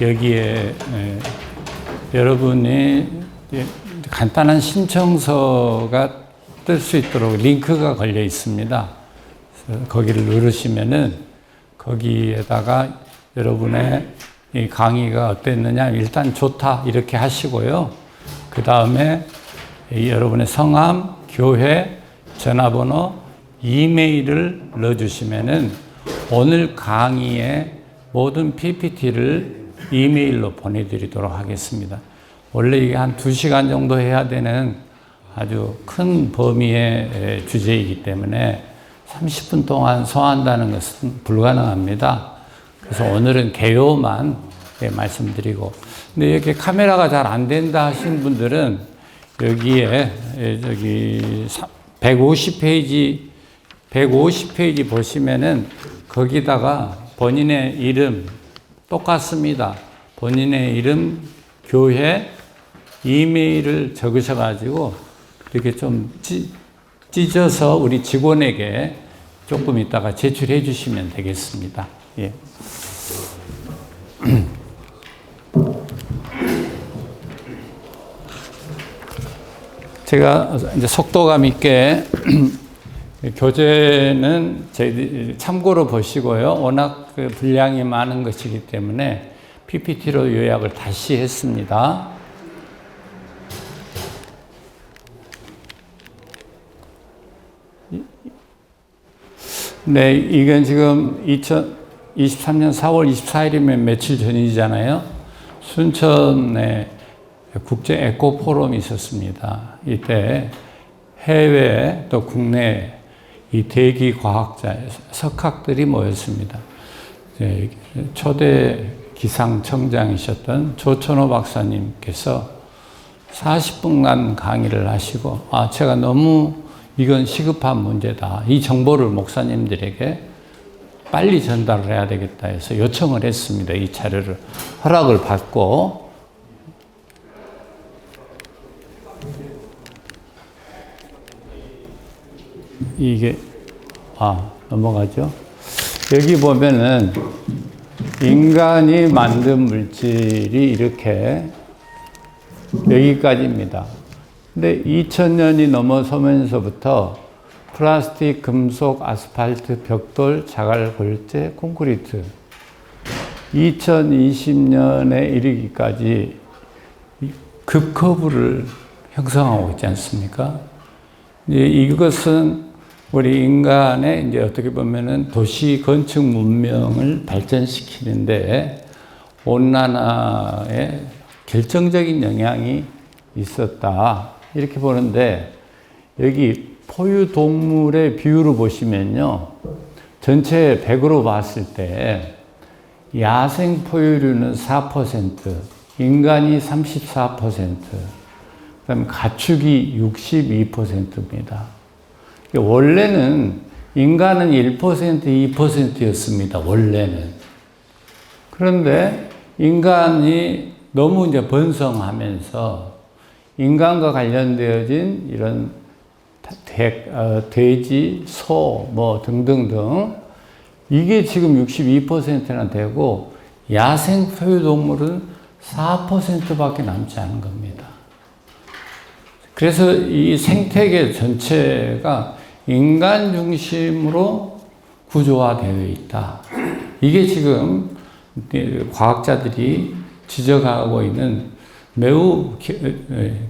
여기에 여러분이 간단한 신청서가 뜰 수 있도록 링크가 걸려 있습니다. 거기를 누르시면은 거기에다가 여러분의 이 강의가 어땠느냐, 일단 좋다 이렇게 하시고요. 그 다음에 여러분의 성함, 교회, 전화번호, 이메일을 넣어주시면은 오늘 강의의 모든 PPT를 이메일로 보내드리도록 하겠습니다. 원래 이게 한 2시간 정도 해야 되는 아주 큰 범위의 주제이기 때문에 30분 동안 소화한다는 것은 불가능합니다. 그래서 오늘은 개요만 말씀드리고, 근데 이렇게 카메라가 잘 안 된다 하신 분들은 여기에 저기 150페이지 보시면은 거기다가 본인의 이름 똑같습니다. 본인의 이름, 교회, 이메일을 적으셔가지고 이렇게 좀 찢어서 우리 직원에게 조금 이따가 제출해 주시면 되겠습니다. 예. 제가 이제 속도감 있게 교재는 참고로 보시고요. 워낙 그 분량이 많은 것이기 때문에 PPT로 요약을 다시 했습니다. 네, 이건 지금 2023년 4월 24일이면 며칠 전이잖아요. 순천에 국제 에코 포럼이 있었습니다. 이때 해외 또 국내 이 대기 과학자, 석학들이 모였습니다. 초대 기상청장이셨던 조천호 박사님께서 40분간 강의를 하시고, 제가 너무 이건 시급한 문제다. 이 정보를 목사님들에게 빨리 전달을 해야 되겠다 해서 요청을 했습니다. 이 자료를 허락을 받고, 이게 넘어가죠. 여기 보면은 인간이 만든 물질이 이렇게 여기까지입니다. 근데 2000년이 넘어서면서부터 플라스틱, 금속, 아스팔트, 벽돌, 자갈, 골재, 콘크리트 2020년에 이르기까지 급커브를 형성하고 있지 않습니까? 이것은 우리 인간의 이제 어떻게 보면은 도시 건축 문명을 발전시키는데 온난화에 결정적인 영향이 있었다. 이렇게 보는데, 여기 포유동물의 비율을 보시면요. 전체 100으로 봤을 때 야생 포유류는 4%, 인간이 34%, 그다음에 가축이 62%입니다. 원래는 인간은 1%, 2%였습니다. 원래는. 그런데 인간이 너무 이제 번성하면서 인간과 관련되어진 이런 돼지, 소, 뭐 등등등 이게 지금 62%나 되고 야생 포유동물은 4%밖에 남지 않은 겁니다. 그래서 이 생태계 전체가 인간 중심으로 구조화되어 있다. 이게 지금 과학자들이 지적하고 있는 매우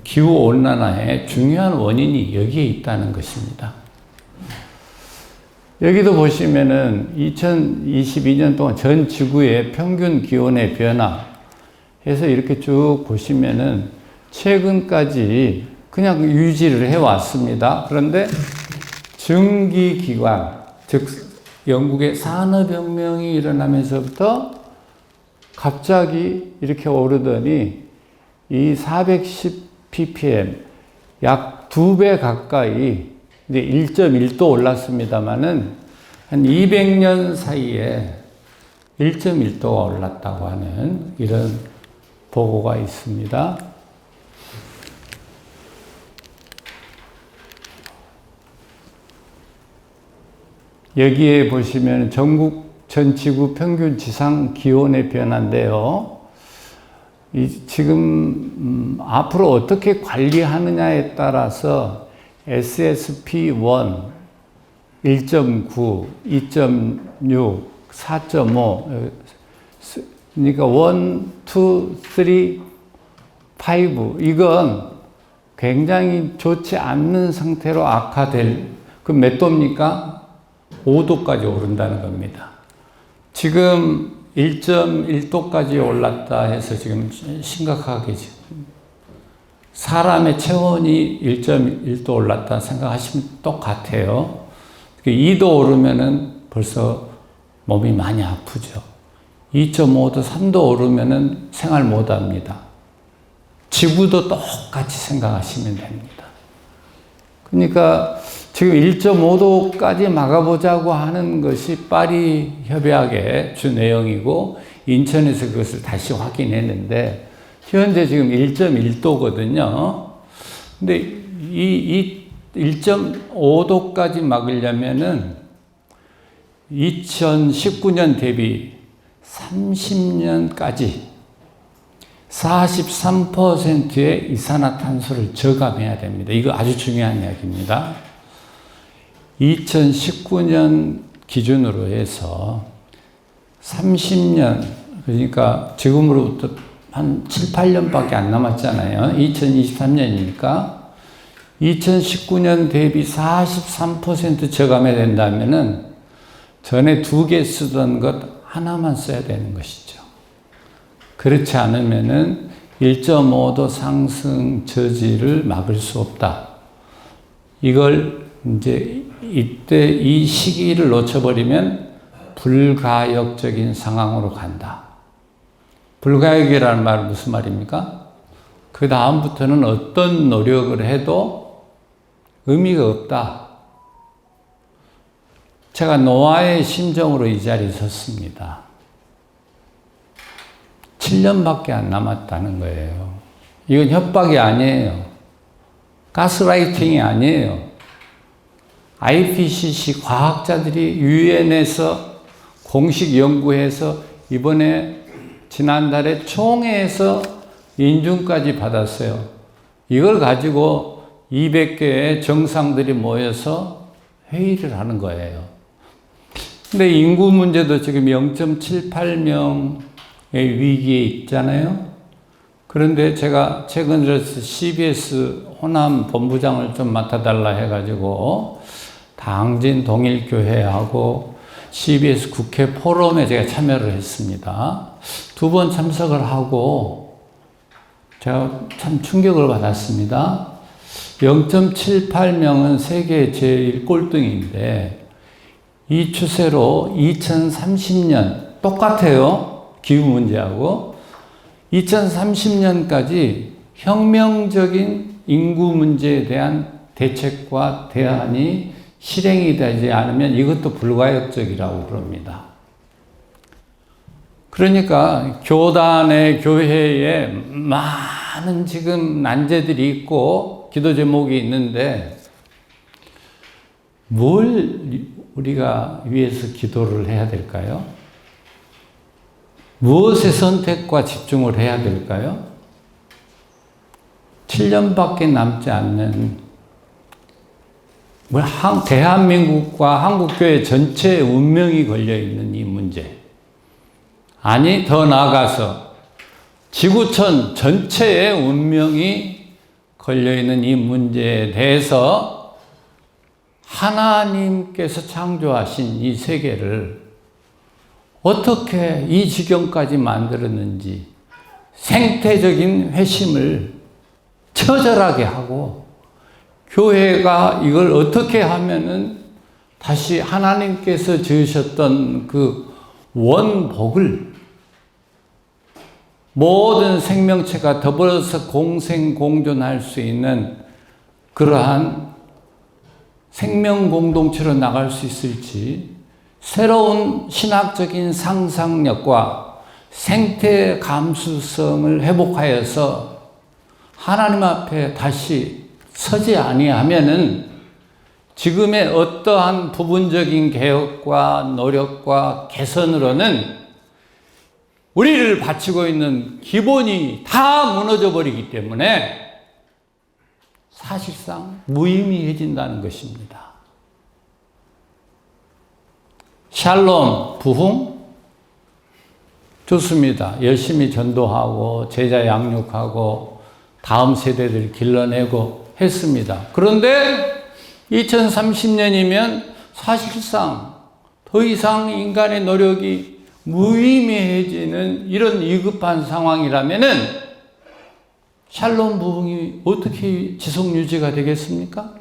기후온난화의 중요한 원인이 여기에 있다는 것입니다. 여기도 보시면은 2022년 동안 전 지구의 평균 기온의 변화 해서 이렇게 쭉 보시면은 최근까지 그냥 유지를 해왔습니다. 그런데 증기기관, 즉 영국의 산업혁명이 일어나면서부터 갑자기 이렇게 오르더니 이 410 ppm, 약 2배 가까이 이제 1.1도 올랐습니다만은 한 200년 사이에 1.1도가 올랐다고 하는 이런 보고가 있습니다. 여기에 보시면 전국 전 지구 평균 지상 기온의 변화인데요. 지금 앞으로 어떻게 관리하느냐에 따라서 SSP1 1.9, 2.6, 4.5 그러니까 1, 2, 3, 5 이건 굉장히 좋지 않는 상태로 악화될 그럼 몇 도입니까? 5도까지 오른다는 겁니다. 지금 1.1도까지 올랐다 해서 지금 심각하게 지금 사람의 체온이 1.1도 올랐다 생각하시면 똑같아요. 2도 오르면은 벌써 몸이 많이 아프죠. 2.5도, 3도 오르면은 생활 못 합니다. 지구도 똑같이 생각하시면 됩니다. 그러니까 지금 1.5도까지 막아보자고 하는 것이 파리 협약의 주 내용이고 인천에서 그것을 다시 확인했는데 현재 지금 1.1도거든요. 근데 이 1.5도까지 막으려면은 2019년 대비 30년까지 43%의 이산화탄소를 저감해야 됩니다. 이거 아주 중요한 이야기입니다. 2019년 기준으로 해서 30년, 그러니까 지금으로부터 한 7, 8년밖에 안 남았잖아요. 2023년이니까 2019년 대비 43% 저감해야 된다면은 전에 2개 쓰던 것 하나만 써야 되는 것이죠. 그렇지 않으면은 1.5도 상승 저지를 막을 수 없다. 이걸 이제 이때 이 시기를 놓쳐버리면 불가역적인 상황으로 간다. 불가역이라는 말은 무슨 말입니까? 그 다음부터는 어떤 노력을 해도 의미가 없다. 제가 노아의 심정으로 이 자리에 섰습니다. 7년밖에 안 남았다는 거예요. 이건 협박이 아니에요. 가스라이팅이 아니에요. IPCC 과학자들이 유엔에서 공식 연구해서 이번에 지난달에 총회에서 인증까지 받았어요. 이걸 가지고 200개의 정상들이 모여서 회의를 하는 거예요. 근데 인구 문제도 지금 0.78명의 위기에 있잖아요. 그런데 제가 최근 들어서 CBS 호남 본부장을 좀 맡아달라 해가지고 당진 동일교회하고 CBS 국회 포럼에 제가 참여를 했습니다. 2번 참석을 하고 제가 참 충격을 받았습니다. 0.78명은 세계 제일 꼴등인데 이 추세로 2030년 똑같아요. 기후 문제하고 2030년까지 혁명적인 인구 문제에 대한 대책과 대안이 실행이 되지 않으면 이것도 불가역적이라고 그럽니다. 그러니까 교단의 교회에 많은 지금 난제들이 있고 기도 제목이 있는데 뭘 우리가 위해서 기도를 해야 될까요? 무엇의 선택과 집중을 해야 될까요? 7년밖에 남지 않는 대한민국과 한국교회 전체의 운명이 걸려있는 이 문제. 아니, 더 나아가서 지구촌 전체의 운명이 걸려있는 이 문제에 대해서 하나님께서 창조하신 이 세계를 어떻게 이 지경까지 만들었는지 생태적인 회심을 처절하게 하고 교회가 이걸 어떻게 하면은 다시 하나님께서 지으셨던 그 원복을 모든 생명체가 더불어서 공생공존할 수 있는 그러한 생명 공동체로 나갈 수 있을지 새로운 신학적인 상상력과 생태 감수성을 회복하여서 하나님 앞에 다시 서지 아니하면은 지금의 어떠한 부분적인 개혁과 노력과 개선으로는 우리를 바치고 있는 기본이 다 무너져 버리기 때문에 사실상 무의미해진다는 것입니다. 샬롬, 부흥 좋습니다. 열심히 전도하고 제자 양육하고 다음 세대들 길러내고 했습니다. 그런데 2030년이면 사실상 더 이상 인간의 노력이 무의미해지는 이런 위급한 상황이라면은 샬롬 부흥이 어떻게 지속 유지가 되겠습니까?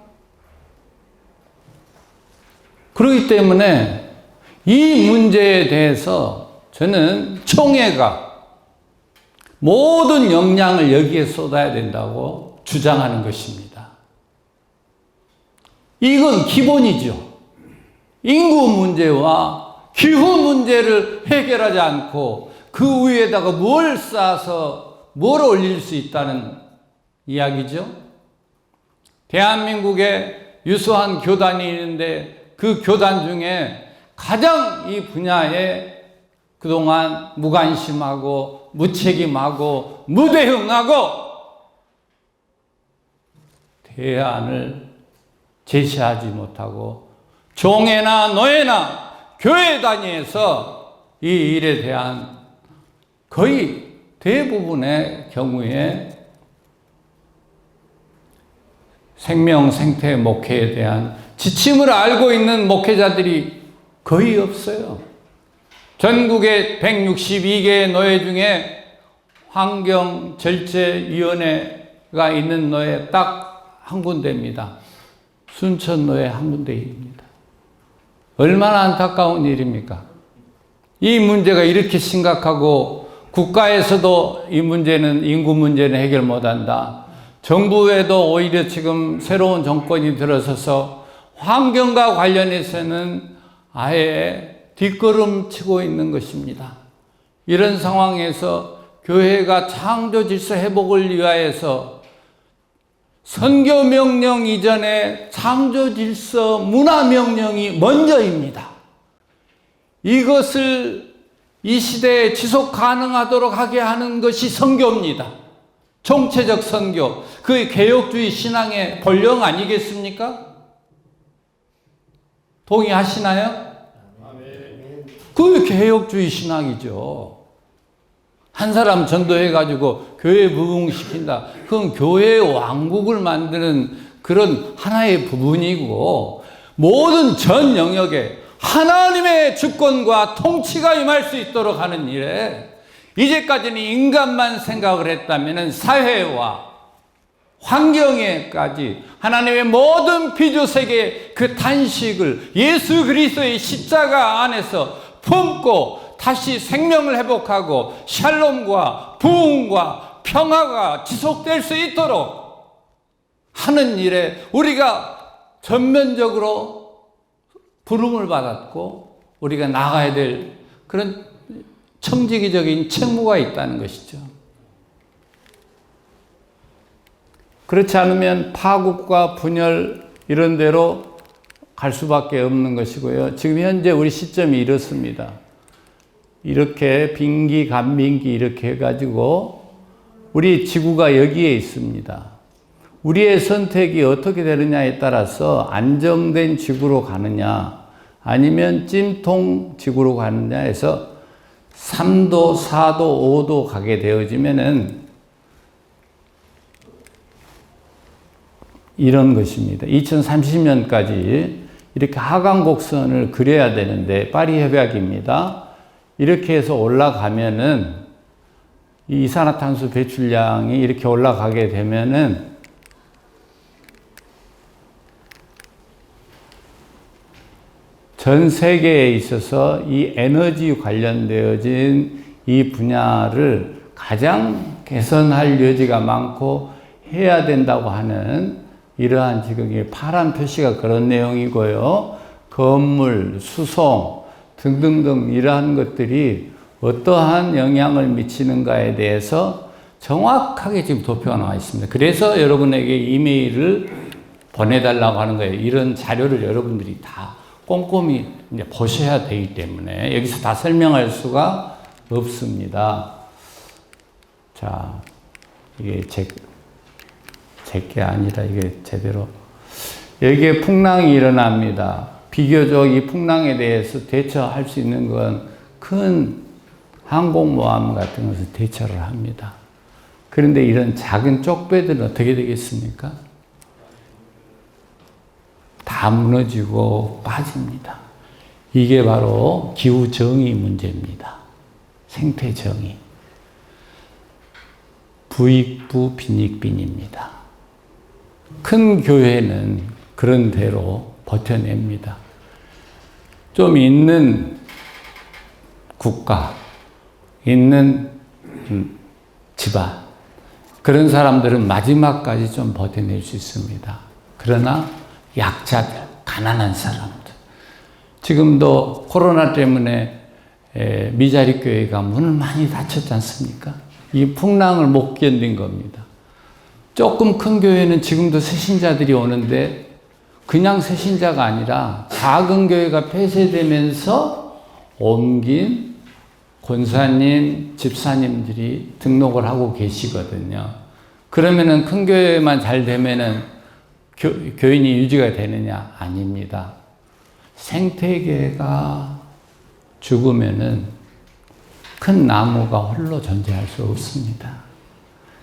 그렇기 때문에 이 문제에 대해서 저는 총회가 모든 역량을 여기에 쏟아야 된다고 주장하는 것입니다. 이건 기본이죠. 인구 문제와 기후 문제를 해결하지 않고 그 위에다가 뭘 쌓아서 뭘 올릴 수 있다는 이야기죠. 대한민국에 유수한 교단이 있는데 그 교단 중에 가장 이 분야에 그동안 무관심하고 무책임하고 무대응하고 대안을 제시하지 못하고 종회나 노회나 교회 단위에서 이 일에 대한 거의 대부분의 경우에 생명 생태 목회에 대한 지침을 알고 있는 목회자들이 거의 없어요. 전국의 162개의 노회 중에 환경절제위원회가 있는 노회 딱 한 군데입니다. 순천노회 한 군데입니다. 얼마나 안타까운 일입니까? 이 문제가 이렇게 심각하고 국가에서도 이 문제는 인구 문제는 해결 못한다. 정부에도 오히려 지금 새로운 정권이 들어서서 환경과 관련해서는 아예 뒷걸음치고 있는 것입니다. 이런 상황에서 교회가 창조 질서 회복을 위하여서 선교 명령 이전에 창조 질서 문화 명령이 먼저입니다. 이것을 이 시대에 지속 가능하도록 하게 하는 것이 선교입니다. 총체적 선교, 그 개혁주의 신앙의 본령 아니겠습니까? 동의하시나요? 그 개혁주의 신앙이죠. 한 사람 전도해가지고 교회 부흥시킨다. 그건 교회의 왕국을 만드는 그런 하나의 부분이고, 모든 전 영역에 하나님의 주권과 통치가 임할 수 있도록 하는 일에 이제까지는 인간만 생각을 했다면 사회와 환경에까지 하나님의 모든 피조세계의 그 탄식을 예수 그리스도의 십자가 안에서 품고 다시 생명을 회복하고 샬롬과 부흥과 평화가 지속될 수 있도록 하는 일에 우리가 전면적으로 부름을 받았고 우리가 나가야 될 그런 청지기적인 책무가 있다는 것이죠. 그렇지 않으면 파국과 분열 이런 데로 갈 수밖에 없는 것이고요. 지금 현재 우리 시점이 이렇습니다. 이렇게 빈기, 간빈기 이렇게 해가지고 우리 지구가 여기에 있습니다. 우리의 선택이 어떻게 되느냐에 따라서 안정된 지구로 가느냐 아니면 찜통 지구로 가느냐 해서 3도, 4도, 5도 가게 되어지면은 이런 것입니다. 2030년까지 이렇게 하강 곡선을 그려야 되는데 파리 협약입니다. 이렇게 해서 올라가면은 이 이산화탄소 배출량이 이렇게 올라가게 되면은 전 세계에 있어서 이 에너지 관련되어진 이 분야를 가장 개선할 여지가 많고 해야 된다고 하는 이러한 지금 파란 표시가 그런 내용이고요. 건물, 수송 등등등 이러한 것들이 어떠한 영향을 미치는가에 대해서 정확하게 지금 도표가 나와 있습니다. 그래서 여러분에게 이메일을 보내달라고 하는 거예요. 이런 자료를 여러분들이 다 꼼꼼히 이제 보셔야 되기 때문에 여기서 다 설명할 수가 없습니다. 자, 이게 제게 아니라 이게 제대로. 여기에 풍랑이 일어납니다. 비교적 이 풍랑에 대해서 대처할 수 있는 건 큰 항공모함 같은 것을 대처를 합니다. 그런데 이런 작은 쪽배들은 어떻게 되겠습니까? 다 무너지고 빠집니다. 이게 바로 기후정의 문제입니다. 생태정의. 부익부 빈익빈입니다. 큰 교회는 그런 대로 버텨냅니다. 좀 있는 국가, 있는 집안, 그런 사람들은 마지막까지 좀 버텨낼 수 있습니다. 그러나 약자들, 가난한 사람들, 지금도 코로나 때문에 미자립 교회가 문을 많이 닫혔지 않습니까? 이 풍랑을 못 견딘 겁니다. 조금 큰 교회는 지금도 새신자들이 오는데 그냥 새신자가 아니라 작은 교회가 폐쇄되면서 옮긴 권사님, 집사님들이 등록을 하고 계시거든요. 그러면은 큰 교회만 잘 되면은 교인이 유지가 되느냐? 아닙니다. 생태계가 죽으면은 큰 나무가 홀로 존재할 수 없습니다.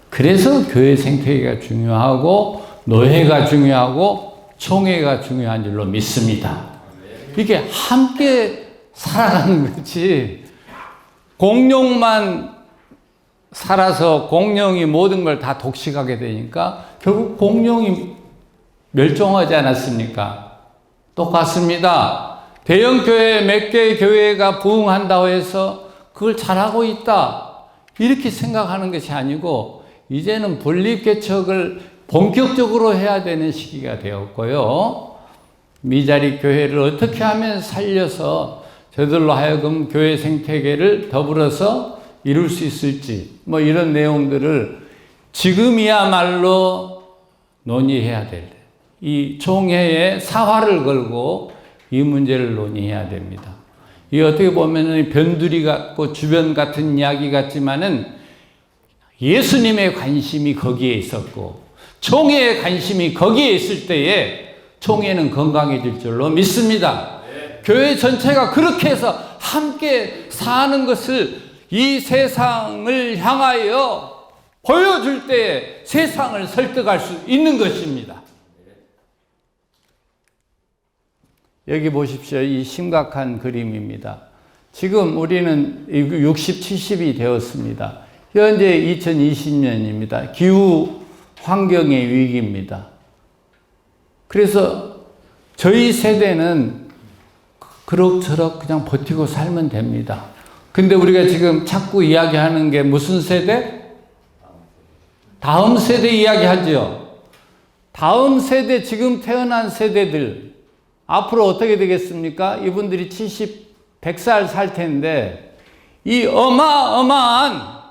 그래서 교회 생태계가 중요하고 노회가 중요하고 총회가 중요한 줄로 믿습니다. 이게 함께 살아가는 거지, 공룡만 살아서 공룡이 모든 걸 다 독식하게 되니까 결국 공룡이 멸종하지 않았습니까? 똑같습니다. 대형 교회 몇 개의 교회가 부흥한다고 해서 그걸 잘하고 있다 이렇게 생각하는 것이 아니고 이제는 분립개척을 본격적으로 해야 되는 시기가 되었고요. 미자립 교회를 어떻게 하면 살려서 저들로 하여금 교회 생태계를 더불어서 이룰 수 있을지 뭐 이런 내용들을 지금이야말로 논의해야 될 때, 이 총회에 사활을 걸고 이 문제를 논의해야 됩니다. 이게 어떻게 보면 변두리 같고 주변 같은 이야기 같지만은 예수님의 관심이 거기에 있었고 총회의 관심이 거기에 있을 때에 총회는 건강해질 줄로 믿습니다. 교회 전체가 그렇게 해서 함께 사는 것을 이 세상을 향하여 보여줄 때에 세상을 설득할 수 있는 것입니다. 여기 보십시오. 이 심각한 그림입니다. 지금 우리는 60, 70이 되었습니다. 현재 2020년입니다. 기후 환경의 위기입니다. 그래서 저희 세대는 그럭저럭 그냥 버티고 살면 됩니다. 근데 우리가 지금 자꾸 이야기하는 게 무슨 세대? 다음 세대 이야기하죠. 다음 세대, 지금 태어난 세대들 앞으로 어떻게 되겠습니까? 이분들이 70, 100살 살 텐데 이 어마어마한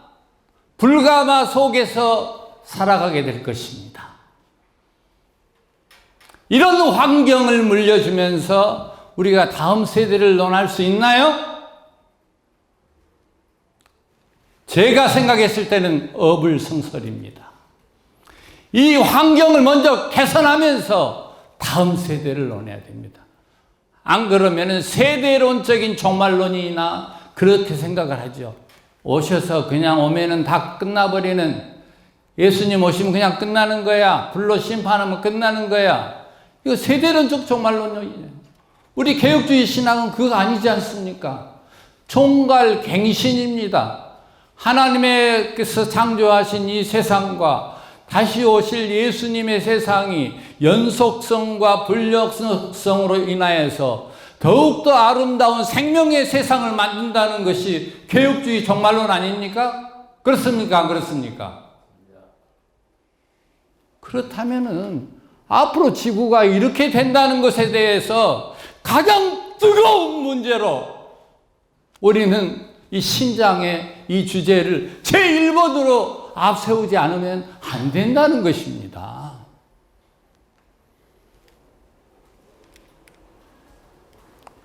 불가마 속에서 살아가게 될 것입니다. 이런 환경을 물려주면서 우리가 다음 세대를 논할 수 있나요? 제가 생각했을 때는 어불성설입니다. 이 환경을 먼저 개선하면서 다음 세대를 논해야 됩니다. 안 그러면 세대론적인 종말론이나 그렇게 생각을 하죠. 오셔서 그냥 오면은 다 끝나버리는, 예수님 오시면 그냥 끝나는 거야. 불로 심판하면 끝나는 거야. 이거 세대론적 종말론이에요. 우리 개혁주의 신앙은 그거 아니지 않습니까? 총괄갱신입니다. 하나님께서 창조하신 이 세상과 다시 오실 예수님의 세상이 연속성과 불력성으로 인하여서 더욱더 아름다운 생명의 세상을 만든다는 것이 개혁주의 종말론 아닙니까? 그렇습니까? 안 그렇습니까? 그렇다면은 앞으로 지구가 이렇게 된다는 것에 대해서 가장 뜨거운 문제로 우리는 이 신장의 이 주제를 제1번으로 앞세우지 않으면 안 된다는 것입니다.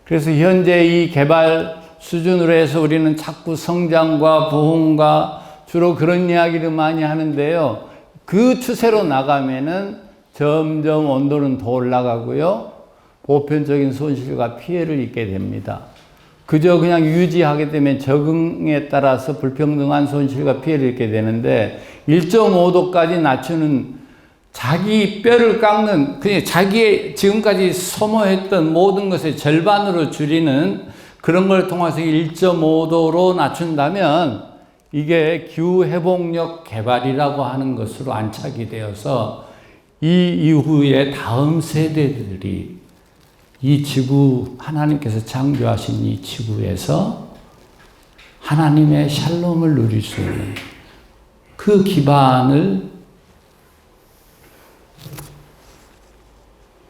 그래서 현재 이 개발 수준으로 해서 우리는 자꾸 성장과 부흥과 주로 그런 이야기를 많이 하는데요. 그 추세로 나가면은 점점 온도는 더 올라가고요. 보편적인 손실과 피해를 입게 됩니다. 그저 그냥 유지하게 되면 적응에 따라서 불평등한 손실과 피해를 입게 되는데 1.5도까지 낮추는 자기 뼈를 깎는, 그냥 자기의 지금까지 소모했던 모든 것의 절반으로 줄이는 그런 걸 통해서 1.5도로 낮춘다면 이게 기후회복력 개발이라고 하는 것으로 안착이 되어서 이 이후에 다음 세대들이 이 지구, 하나님께서 창조하신 이 지구에서 하나님의 샬롬을 누릴 수 있는 그 기반을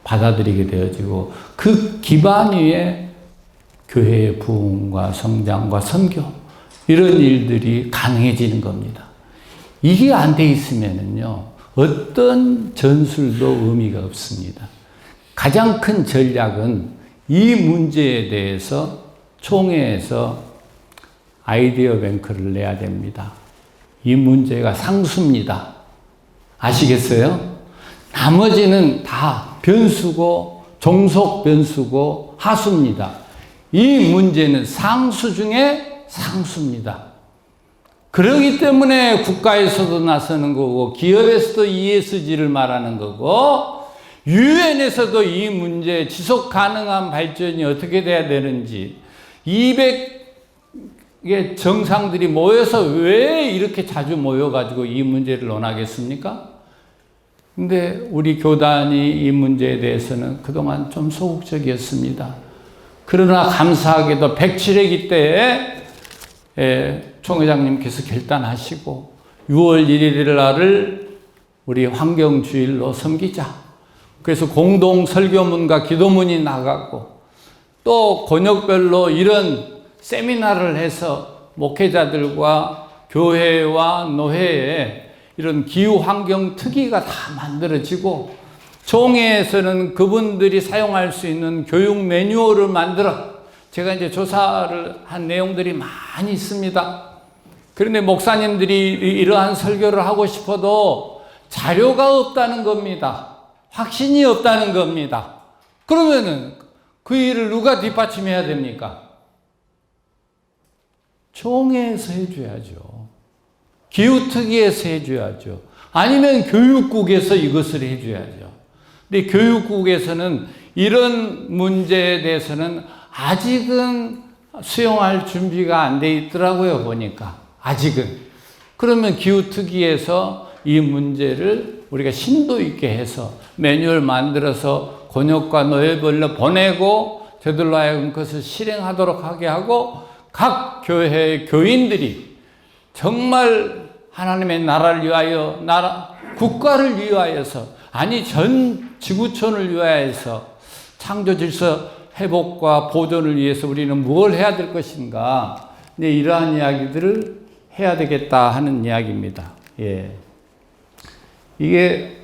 받아들이게 되어지고 그 기반 위에 교회의 부흥과 성장과 선교 이런 일들이 가능해지는 겁니다. 이게 안 돼 있으면은요 어떤 전술도 의미가 없습니다. 가장 큰 전략은 이 문제에 대해서 총회에서 아이디어 뱅크를 내야 됩니다. 이 문제가 상수입니다. 아시겠어요? 나머지는 다 변수고 종속 변수고 하수입니다. 이 문제는 상수 중에 상수입니다. 그렇기 때문에 국가에서도 나서는 거고 기업에서도 ESG를 말하는 거고 유엔에서도 이 문제 지속 가능한 발전이 어떻게 돼야 되는지 200의 정상들이 모여서 왜 이렇게 자주 모여가지고 이 문제를 논하겠습니까? 근데 우리 교단이 이 문제에 대해서는 그동안 좀 소극적이었습니다. 그러나 감사하게도 107회기 때에 총회장님께서 결단하시고 6월 1일 날을 우리 환경주일로 섬기자. 그래서 공동 설교문과 기도문이 나가고 또 권역별로 이런 세미나를 해서 목회자들과 교회와 노회에 이런 기후환경 특위가 다 만들어지고 총회에서는 그분들이 사용할 수 있는 교육 매뉴얼을 만들어 제가 이제 조사를 한 내용들이 많이 있습니다. 그런데 목사님들이 이러한 설교를 하고 싶어도 자료가 없다는 겁니다. 확신이 없다는 겁니다. 그러면은 그 일을 누가 뒷받침해야 됩니까? 총회에서 해줘야죠. 기후특위에서 해줘야죠. 아니면 교육국에서 이것을 해줘야죠. 근데 교육국에서는 이런 문제에 대해서는 아직은 수용할 준비가 안 돼 있더라고요, 보니까. 아직은. 그러면 기후특위에서 이 문제를 우리가 심도 있게 해서 매뉴얼 만들어서 권역과 노예별로 보내고 저들로 하여금 그것을 실행하도록 하게 하고 각 교회의 교인들이 정말 하나님의 나라를 위하여 국가를 위하여서 아니 전 지구촌을 위하여서 창조 질서 회복과 보존을 위해서 우리는 뭘 해야 될 것인가 이제 이러한 이야기들을 해야 되겠다 하는 이야기입니다. 예. 이게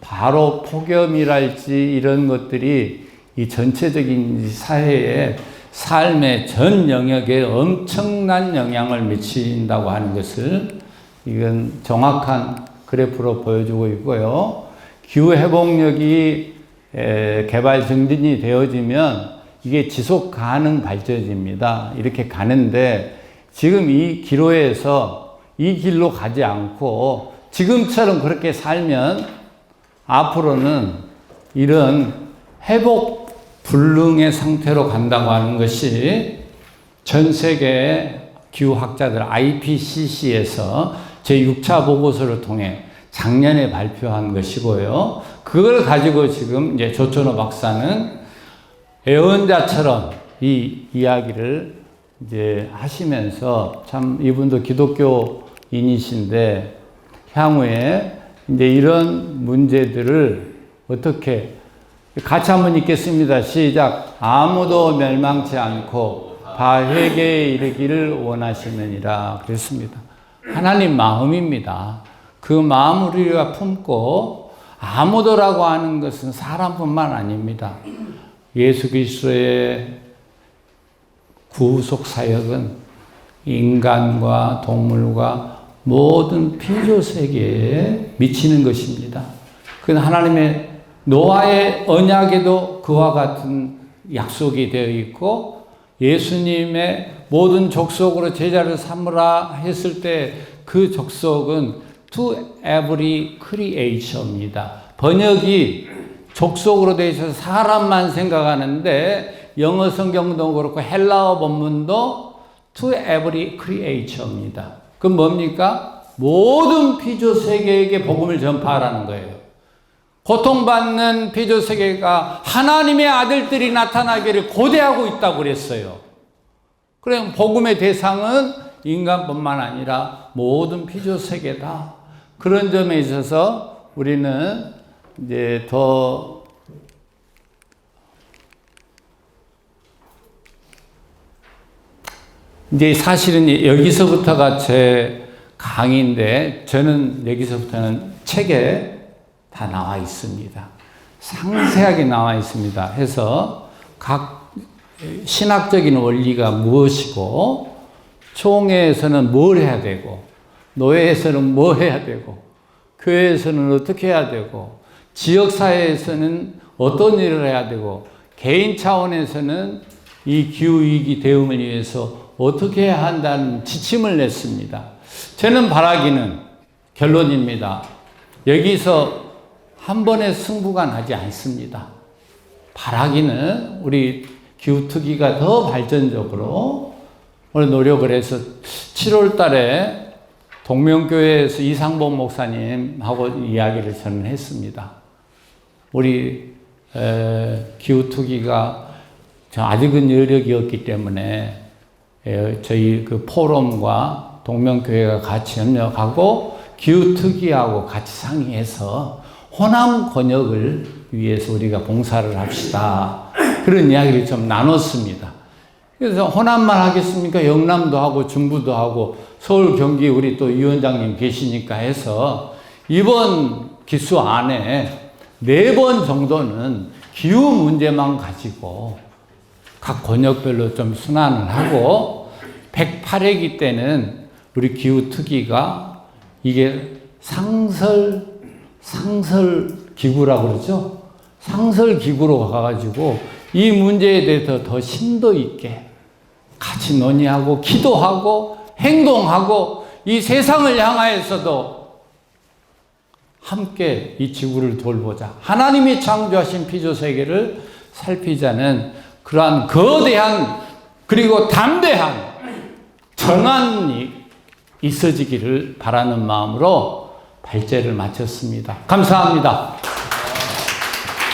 바로 폭염이랄지 이런 것들이 이 전체적인 사회의 삶의 전 영역에 엄청난 영향을 미친다고 하는 것을 이건 정확한 그래프로 보여주고 있고요. 기후회복력이 개발 증진이 되어지면 이게 지속 가능 발전입니다. 이렇게 가는데 지금 이 기로에서 이 길로 가지 않고 지금처럼 그렇게 살면 앞으로는 이런 회복 불능의 상태로 간다고 하는 것이 전 세계 기후학자들 IPCC에서 제6차 보고서를 통해 작년에 발표한 것이고요. 그걸 가지고 지금 이제 조천호 박사는 애언자처럼 이 이야기를 이제 하시면서 참 이분도 기독교인이신데 향후에 이제 이런 문제들을 어떻게 같이 한번 읽겠습니다. 시작. 아무도 멸망치 않고 다 회개에 이르기를 원하시느니라 그랬습니다. 하나님 마음입니다. 그 마음을 우리가 품고 아무도라고 하는 것은 사람뿐만 아닙니다. 예수 그리스도의 구속 사역은 인간과 동물과 모든 피조 세계에 미치는 것입니다. 그건 하나님의 노아의 언약에도 그와 같은 약속이 되어 있고, 예수님의 모든 족속으로 제자를 삼으라 했을 때 그 족속은 to every creation입니다. 번역이 족속으로 되어 있어서 사람만 생각하는데 영어 성경도 그렇고 헬라어 본문도 to every creation입니다. 그건 뭡니까? 모든 피조 세계에게 복음을 전파하라는 거예요. 고통받는 피조 세계가 하나님의 아들들이 나타나기를 고대하고 있다고 그랬어요. 그럼 복음의 대상은 인간뿐만 아니라 모든 피조 세계다. 그런 점에 있어서 우리는 이제 이제 사실은 여기서부터가 제 강의인데, 저는 여기서부터는 책에 다 나와 있습니다. 상세하게 나와 있습니다. 해서 각 신학적인 원리가 무엇이고, 총회에서는 뭘 해야 되고, 노예에서는 뭐 해야 되고, 교회에서는 어떻게 해야 되고, 지역사회에서는 어떤 일을 해야 되고, 개인 차원에서는 이 기후위기 대응을 위해서 어떻게 해야 한다는 지침을 냈습니다. 저는 바라기는, 결론입니다. 여기서 한 번의 승부가 나지 않습니다. 바라기는 우리 기후특위가 더 발전적으로 노력을 해서 7월 달에 동명교회에서 이상복 목사님하고 이야기를 저는 했습니다. 우리 기후특위가 아직은 여력이었기 때문에 저희 그 포럼과 동명교회가 같이 협력하고 기후특위하고 같이 상의해서 호남 권역을 위해서 우리가 봉사를 합시다. 그런 이야기를 좀 나눴습니다. 그래서 호남만 하겠습니까? 영남도 하고 중부도 하고 서울 경기 우리 또 위원장님 계시니까 해서 이번 기수 안에 4번 정도는 기후 문제만 가지고 각 권역별로 좀 순환을 하고, 108회기 때는 우리 기후특위가 이게 상설기구라고 그러죠? 상설기구로 가가지고 이 문제에 대해서 더 심도 있게 같이 논의하고 기도하고 행동하고 이 세상을 향하여서도 함께 이 지구를 돌보자. 하나님이 창조하신 피조세계를 살피자는 그러한 거대한 그리고 담대한 전환이 있어지기를 바라는 마음으로 발제를 마쳤습니다. 감사합니다.